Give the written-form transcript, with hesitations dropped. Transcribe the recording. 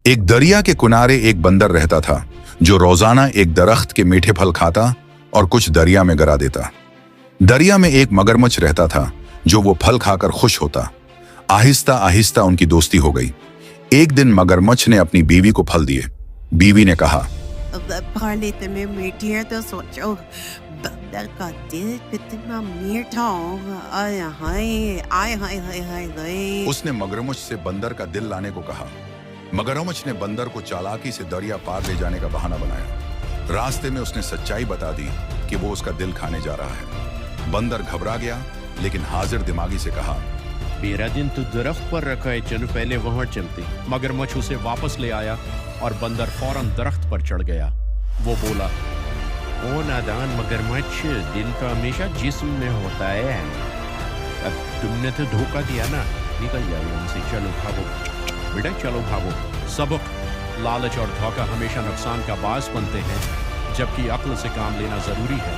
एक दरिया के किनारे एक बंदर रहता था जो रोजाना एक दरख्त के मीठे फल खाता और कुछ दरिया में गिरा देता। दरिया में एक मगरमच्छ रहता था जो वो फल खाकर खुश होता। आहिस्ता आहिस्ता उनकी दोस्ती हो गई। एक दिन मगरमच्छ ने अपनी बीवी को फल दिए। बीवी ने कहा, फल इतने मीठे हैं तो सोचो बंदर का दिल कितना मीठा होगा। आय हाय आय हाय हाय हाय हाय। उसने मगरमच्छ से बंदर का दिल लाने को कहा। मगरमच्छ ने बंदर को चालाकी से दरिया पार ले जाने का बहाना बनाया। रास्ते में उसने सच्चाई बता दी कि वो उसका दिल खाने जा रहा है। बंदर घबरा गया लेकिन हाजिर दिमागी से कहा, मेरा दिन तो दरख्त पर रखा है, चलो पहले वहां चलते। मगरमच्छ उसे वापस ले आया और बंदर फौरन दरख्त पर चढ़ गया। वो बोला, ओ नादान मगरमच्छ, दिल तो हमेशा जिस्म में होता है। अब तुमने तो धोखा दिया ना, निकल जाओ यहाँ से, चलो भागो बेटा, चलो भागो। सबक, लालच और धोखा हमेशा नुकसान का बायस बनते हैं, जबकि अक्ल से काम लेना जरूरी है।